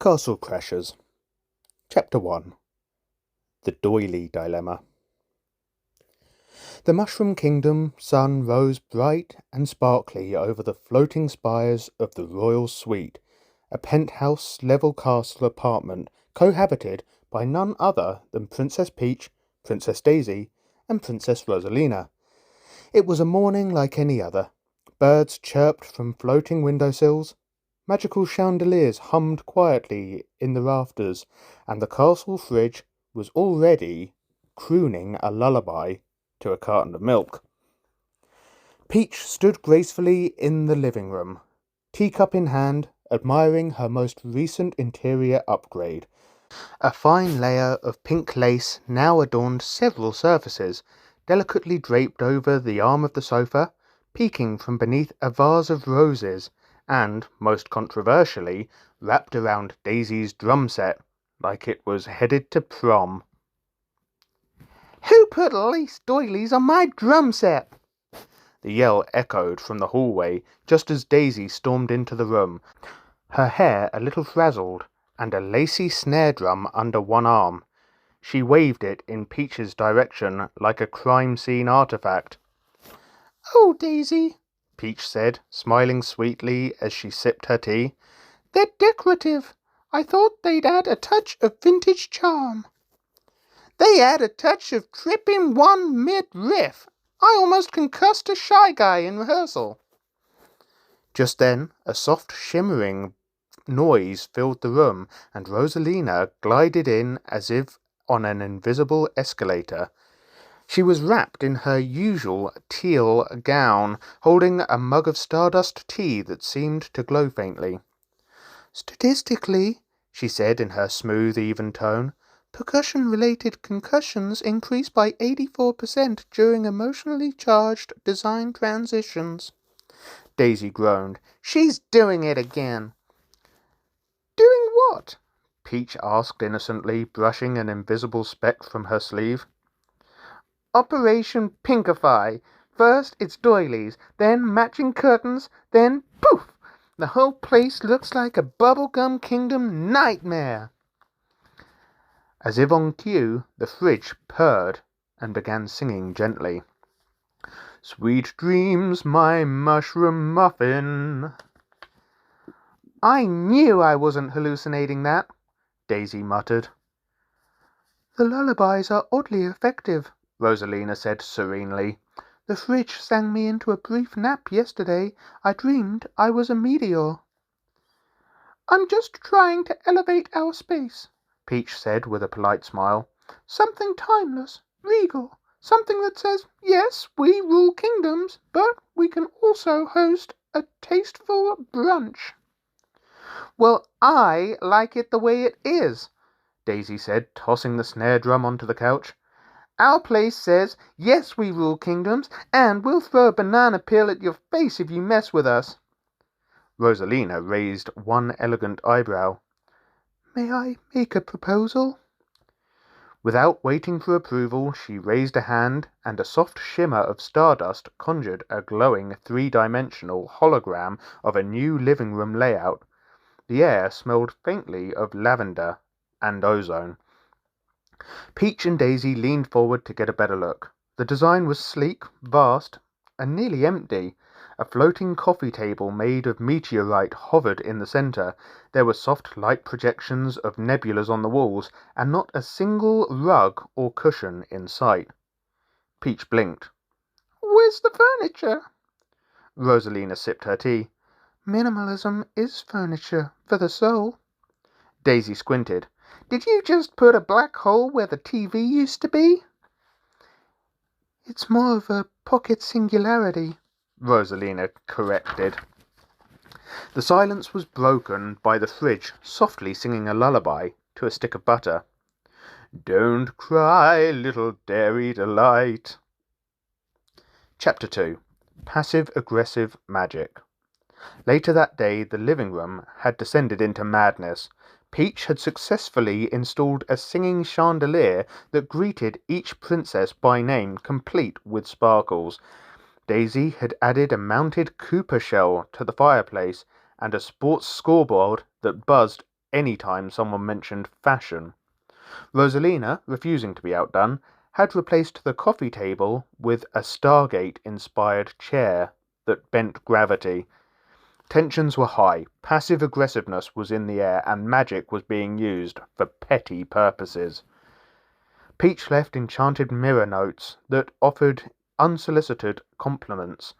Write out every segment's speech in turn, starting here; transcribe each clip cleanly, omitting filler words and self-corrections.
Castle Crashers. Chapter 1. The Doily Dilemma. The Mushroom Kingdom sun rose bright and sparkly over the floating spires of the royal suite, a penthouse-level castle apartment cohabited by none other than Princess Peach, Princess Daisy, and Princess Rosalina. It was a morning like any other. Birds chirped from floating windowsills. Magical chandeliers hummed quietly in the rafters, and the castle fridge was already crooning a lullaby to a carton of milk. Peach stood gracefully in the living room, teacup in hand, admiring her most recent interior upgrade. A fine layer of pink lace now adorned several surfaces, delicately draped over the arm of the sofa, peeking from beneath a vase of roses, and, most controversially, wrapped around Daisy's drum set, like it was headed to prom. "Who put lace doilies on my drum set?" The yell echoed from the hallway just as Daisy stormed into the room, her hair a little frazzled, and a lacy snare drum under one arm. She waved it in Peach's direction like a crime scene artifact. "Oh, Daisy," Peach said, smiling sweetly as she sipped her tea. "They're decorative. I thought they'd add a touch of vintage charm." "They add a touch of tripping one mid-riff. I almost concussed a shy guy in rehearsal." Just then, a soft shimmering noise filled the room, and Rosalina glided in as if on an invisible escalator. She was wrapped in her usual teal gown, holding a mug of stardust tea that seemed to glow faintly. "Statistically," she said in her smooth, even tone, "percussion-related concussions increase by 84% during emotionally charged design transitions." Daisy groaned. "She's doing it again." "Doing what?" Peach asked innocently, brushing an invisible speck from her sleeve. "Operation Pinkify. First it's doilies, then matching curtains, then poof! The whole place looks like a bubblegum kingdom nightmare." As if on cue, the fridge purred and began singing gently. "Sweet dreams, my mushroom muffin." "I knew I wasn't hallucinating that," Daisy muttered. "The lullabies are oddly effective," Rosalina said serenely. "The fridge sang me into a brief nap yesterday. I dreamed I was a meteor." "I'm just trying to elevate our space," Peach said with a polite smile. "Something timeless, regal, something that says, yes, we rule kingdoms, but we can also host a tasteful brunch." "Well, I like it the way it is," Daisy said, tossing the snare drum onto the couch. "Our place says, yes, we rule kingdoms, and we'll throw a banana peel at your face if you mess with us." Rosalina raised one elegant eyebrow. "May I make a proposal?" Without waiting for approval, she raised a hand, and a soft shimmer of stardust conjured a glowing three-dimensional hologram of a new living room layout. The air smelled faintly of lavender and ozone. Peach and Daisy leaned forward to get a better look. The design was sleek, vast, and nearly empty. A floating coffee table made of meteorite hovered in the center. There were soft light projections of nebulas on the walls, and not a single rug or cushion in sight. Peach blinked. "Where's the furniture?" Rosalina sipped her tea. "Minimalism is furniture for the soul." Daisy squinted. "Did you just put a black hole where the TV used to be?" "It's more of a pocket singularity," Rosalina corrected. The silence was broken by the fridge softly singing a lullaby to a stick of butter. "Don't cry, little dairy delight." Chapter 2. Passive-aggressive magic. Later that day, the living room had descended into madness. Peach had successfully installed a singing chandelier that greeted each princess by name, complete with sparkles. Daisy had added a mounted Cooper shell to the fireplace and a sports scoreboard that buzzed any time someone mentioned fashion. Rosalina, refusing to be outdone, had replaced the coffee table with a Stargate-inspired chair that bent gravity. Tensions were high, passive aggressiveness was in the air, and magic was being used for petty purposes. Peach left enchanted mirror notes that offered unsolicited compliments.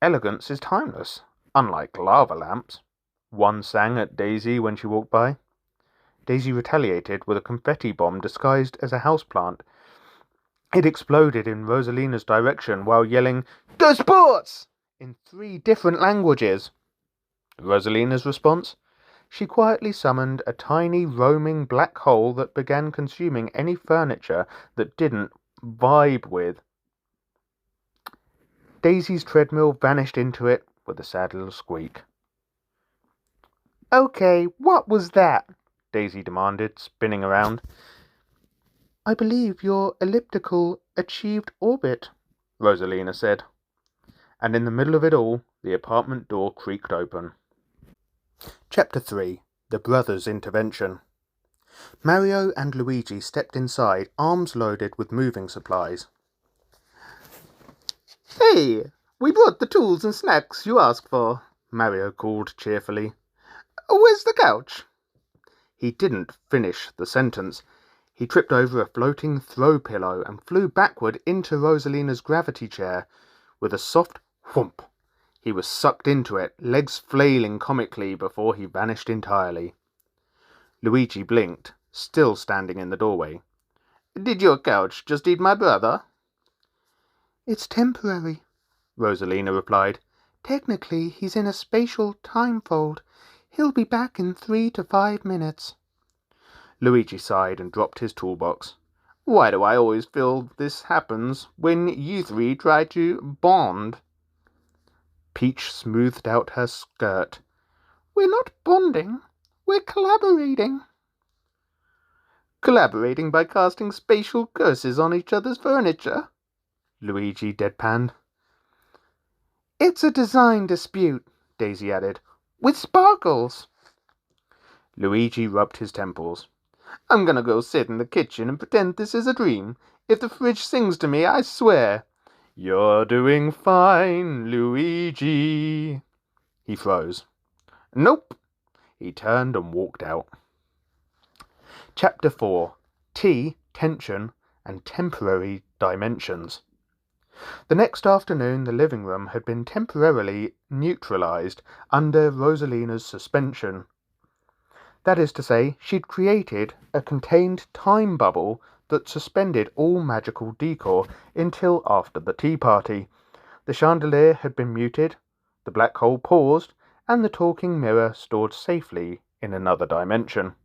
Elegance is timeless, unlike lava lamps. One sang at Daisy when she walked by. Daisy retaliated with a confetti bomb disguised as a houseplant. It exploded in Rosalina's direction while yelling, "Go sports!" in 3 different languages. Rosalina's response? She quietly summoned a tiny roaming black hole that began consuming any furniture that didn't vibe with. Daisy's treadmill vanished into it with a sad little squeak. "Okay, what was that?" Daisy demanded, spinning around. "I believe your elliptical achieved orbit," Rosalina said. And in the middle of it all, the apartment door creaked open. Chapter 3. The Brothers' Intervention. Mario and Luigi stepped inside, arms loaded with moving supplies. "Hey, we brought the tools and snacks you asked for," Mario called cheerfully. "Where's the couch?" He didn't finish the sentence. He tripped over a floating throw pillow and flew backward into Rosalina's gravity chair. With a soft whoomp, he was sucked into it, legs flailing comically before he vanished entirely. Luigi blinked, still standing in the doorway. "Did your couch just eat my brother?" "It's temporary," Rosalina replied. "Technically, he's in a spatial time fold. He'll be back in 3 to 5 minutes. Luigi sighed and dropped his toolbox. "Why do I always feel this happens when you 3 try to bond?" Peach smoothed out her skirt. "We're not bonding. We're collaborating." "Collaborating by casting spatial curses on each other's furniture?" Luigi deadpanned. "It's a design dispute," Daisy added. "With sparkles." Luigi rubbed his temples. "I'm gonna go sit in the kitchen and pretend this is a dream. If the fridge sings to me, I swear." "You're doing fine, Luigi." He froze. "Nope." He turned and walked out. Chapter 4. Tea, Tension, and Temporary Dimensions. The next afternoon the living room had been temporarily neutralized under Rosalina's suspension. That is to say, she'd created a contained time bubble that suspended all magical decor until after the tea party. The chandelier had been muted, the black hole paused, and the talking mirror stored safely in another dimension.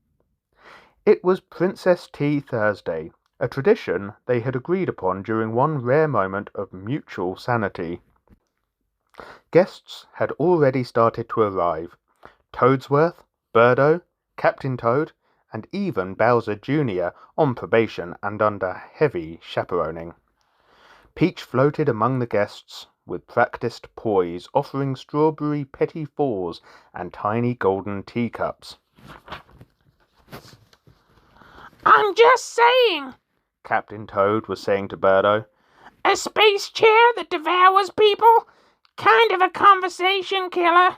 It was Princess Tea Thursday, a tradition they had agreed upon during one rare moment of mutual sanity. Guests had already started to arrive. Toadsworth, Birdo, Captain Toad, and even Bowser Jr. on probation and under heavy chaperoning. Peach floated among the guests with practiced poise, offering strawberry petit fours and tiny golden teacups. "I'm just saying," Captain Toad was saying to Birdo. "a space chair that devours people? Kind of a conversation killer."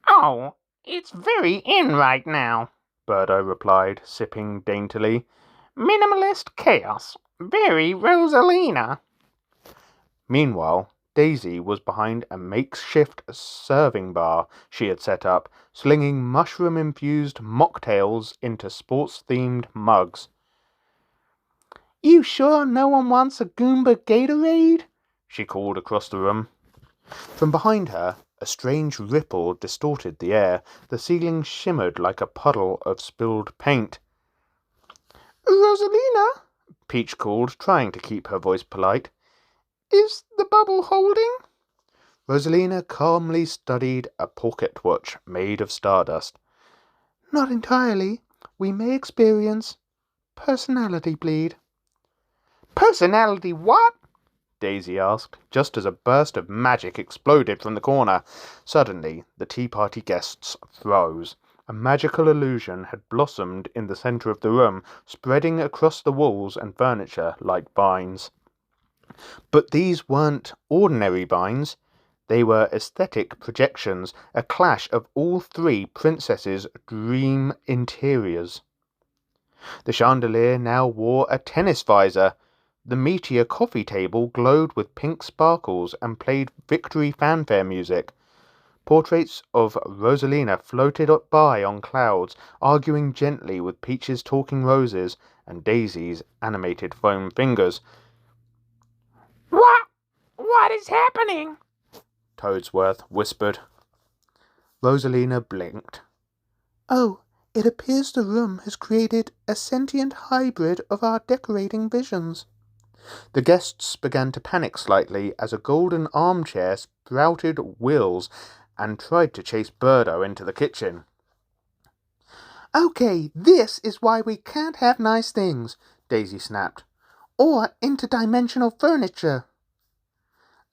"Oh, it's very in right now," Birdo replied, sipping daintily. "Minimalist chaos. Very Rosalina." Meanwhile, Daisy was behind a makeshift serving bar she had set up, slinging mushroom-infused mocktails into sports-themed mugs. "You sure no one wants a Goomba Gatorade?" she called across the room. From behind her, a strange ripple distorted the air. The ceiling shimmered like a puddle of spilled paint. "Rosalina," Peach called, trying to keep her voice polite. "is the bubble holding?" Rosalina calmly studied a pocket watch made of stardust. "Not entirely. We may experience personality bleed." "Personality what?" Daisy asked, just as a burst of magic exploded from the corner. Suddenly, the tea party guests froze. A magical illusion had blossomed in the center of the room, spreading across the walls and furniture like vines. But these weren't ordinary vines. They were aesthetic projections, a clash of all three princesses' dream interiors. The chandelier now wore a tennis visor. The meteor coffee table glowed with pink sparkles and played victory fanfare music. Portraits of Rosalina floated by on clouds, arguing gently with Peach's talking roses and Daisy's animated foam fingers. What is happening? Toadsworth whispered. Rosalina blinked. Oh, it appears the room has created a sentient hybrid of our decorating visions. The guests began to panic slightly as a golden armchair sprouted wheels and tried to chase Birdo into the kitchen. Okay, this is why we can't have nice things, Daisy snapped. Or interdimensional furniture.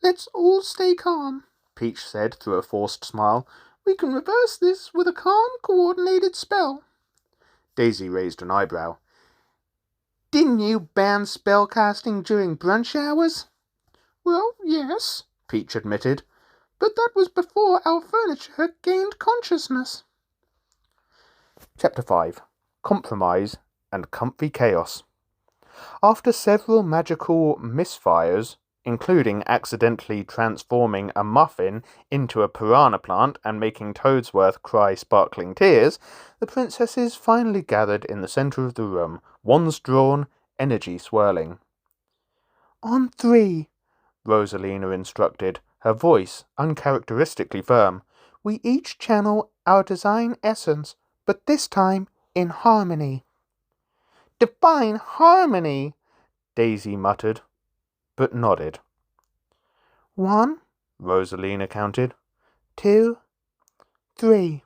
Let's all stay calm, Peach said through a forced smile. We can reverse this with a calm, coordinated spell. Daisy raised an eyebrow. Didn't you ban spellcasting during brunch hours? Well, yes, Peach admitted, but that was before our furniture gained consciousness. Chapter 5. Compromise and Comfy Chaos. After several magical misfires, including accidentally transforming a muffin into a piranha plant and making Toadsworth cry sparkling tears, the princesses finally gathered in the center of the room, wands drawn, energy swirling. On 3, Rosalina instructed, her voice uncharacteristically firm. We each channel our design essence, but this time in harmony. Define harmony, Daisy muttered, but nodded. 1, Rosalina counted. 2, 3.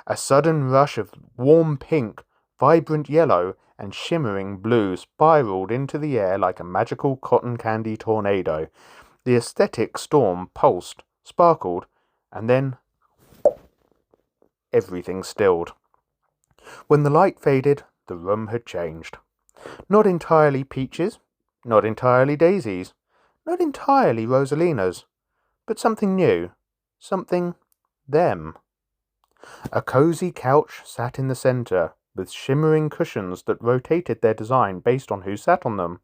A sudden rush of warm pink, vibrant yellow, and shimmering blue spiraled into the air like a magical cotton candy tornado. The aesthetic storm pulsed, sparkled, and then everything stilled. When the light faded, the room had changed. Not entirely Peach's, not entirely Daisy's, not entirely Rosalina's, but something new, something them. A cozy couch sat in the center, with shimmering cushions that rotated their design based on who sat on them.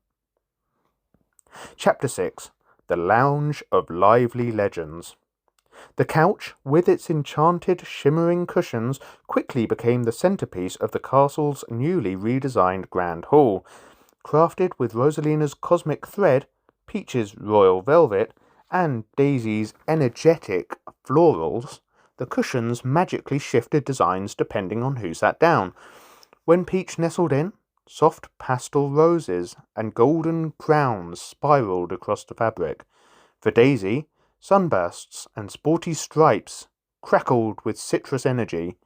Chapter 6. The Lounge of Lively Legends. The couch, with its enchanted, shimmering cushions, quickly became the centerpiece of the castle's newly redesigned Grand Hall. Crafted with Rosalina's cosmic thread, Peach's royal velvet, and Daisy's energetic florals, the cushions magically shifted designs depending on who sat down. When Peach nestled in, soft pastel roses and golden crowns spiraled across the fabric. For Daisy, sunbursts and sporty stripes crackled with citrus energy,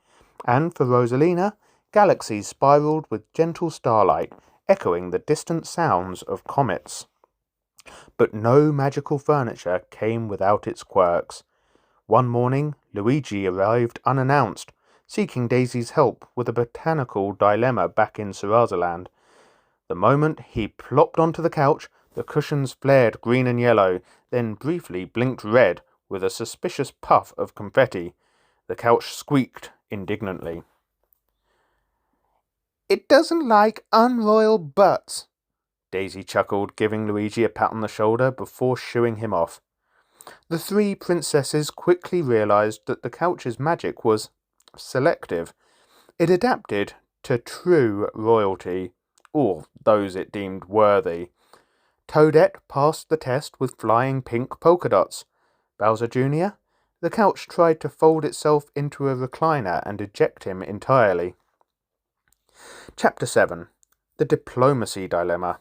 and for Rosalina, galaxies spiraled with gentle starlight, echoing the distant sounds of comets. But no magical furniture came without its quirks. One morning, Luigi arrived unannounced, seeking Daisy's help with a botanical dilemma back in Sarazaland. The moment he plopped onto the couch, the cushions flared green and yellow, then briefly blinked red with a suspicious puff of confetti. The couch squeaked indignantly. It doesn't like unroyal butts, Daisy chuckled, giving Luigi a pat on the shoulder before shooing him off. The three princesses quickly realized that the couch's magic was selective. It adapted to true royalty, or those it deemed worthy. Toadette passed the test with flying pink polka dots. Bowser Jr., the couch tried to fold itself into a recliner and eject him entirely. Chapter 7. The Diplomacy Dilemma.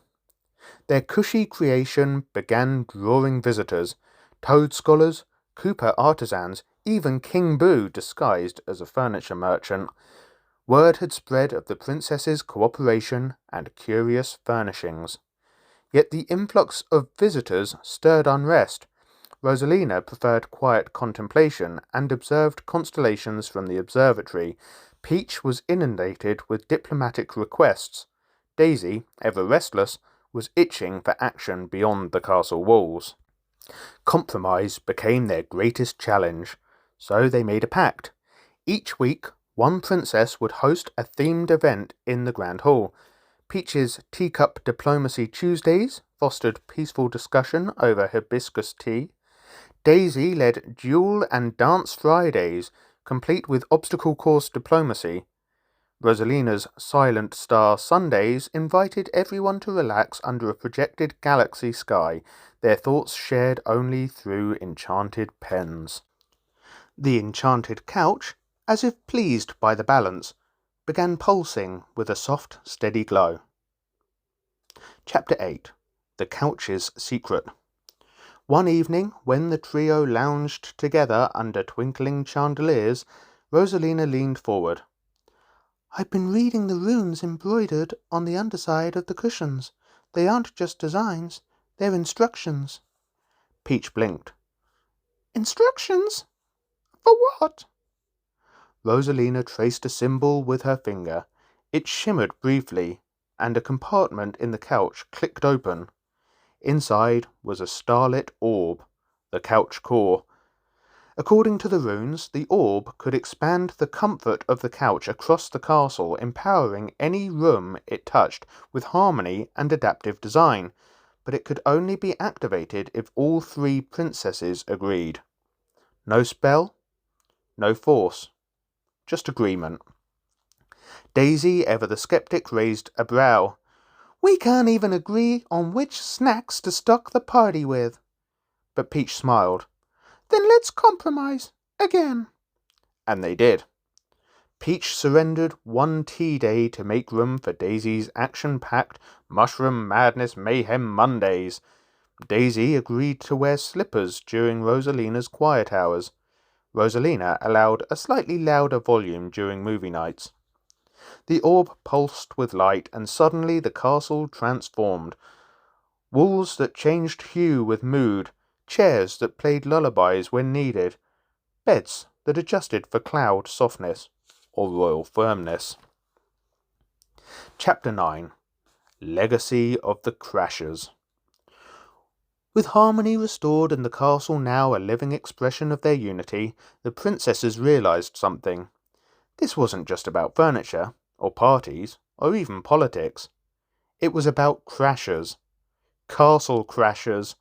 Their cushy creation began drawing visitors, Toad scholars, Koopa artisans, even King Boo disguised as a furniture merchant. Word had spread of the princess's cooperation and curious furnishings. Yet the influx of visitors stirred unrest. Rosalina preferred quiet contemplation and observed constellations from the observatory. Peach was inundated with diplomatic requests. Daisy, ever restless, was itching for action beyond the castle walls. Compromise became their greatest challenge, so they made a pact. Each week, one princess would host a themed event in the Grand Hall. Peach's Teacup Diplomacy Tuesdays fostered peaceful discussion over hibiscus tea. Daisy led Duel and Dance Fridays, complete with obstacle course diplomacy. Rosalina's Silent Star Sundays invited everyone to relax under a projected galaxy sky, their thoughts shared only through enchanted pens. The enchanted couch, as if pleased by the balance, began pulsing with a soft, steady glow. Chapter 8. The Couch's Secret. One evening, when the trio lounged together under twinkling chandeliers, Rosalina leaned forward. "I've been reading the runes embroidered on the underside of the cushions. They aren't just designs, they're instructions." Peach blinked. "Instructions? For what?" Rosalina traced a symbol with her finger. It shimmered briefly, and a compartment in the couch clicked open. Inside was a starlit orb, the couch core. According to the runes, the orb could expand the comfort of the couch across the castle, empowering any room it touched with harmony and adaptive design, but it could only be activated if all three princesses agreed. No spell, no force, just agreement. Daisy, ever the skeptic, raised a brow. "We can't even agree on which snacks to stock the party with." But Peach smiled. "Then let's compromise. Again." And they did. Peach surrendered one tea day to make room for Daisy's action-packed Mushroom Madness Mayhem Mondays. Daisy agreed to wear slippers during Rosalina's quiet hours. Rosalina allowed a slightly louder volume during movie nights. The orb pulsed with light, and suddenly the castle transformed. Walls that changed hue with mood, chairs that played lullabies when needed, beds that adjusted for cloud softness or royal firmness. Chapter 9. Legacy of the Crashers. With harmony restored and the castle now a living expression of their unity, the princesses realized something. This wasn't just about furniture, or parties, or even politics. It was about crashers. Castle crashers.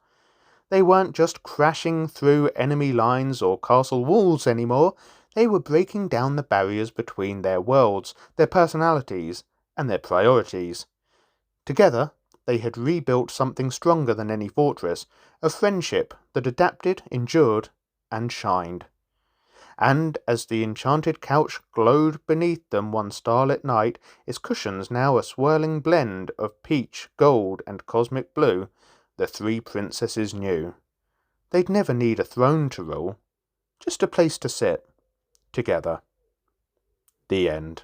They weren't just crashing through enemy lines or castle walls anymore. They were breaking down the barriers between their worlds, their personalities, and their priorities. Together, they had rebuilt something stronger than any fortress, a friendship that adapted, endured, and shined. And as the enchanted couch glowed beneath them one starlit night, its cushions now a swirling blend of peach, gold, and cosmic blue, the three princesses knew. They'd never need a throne to rule, just a place to sit, together. The end.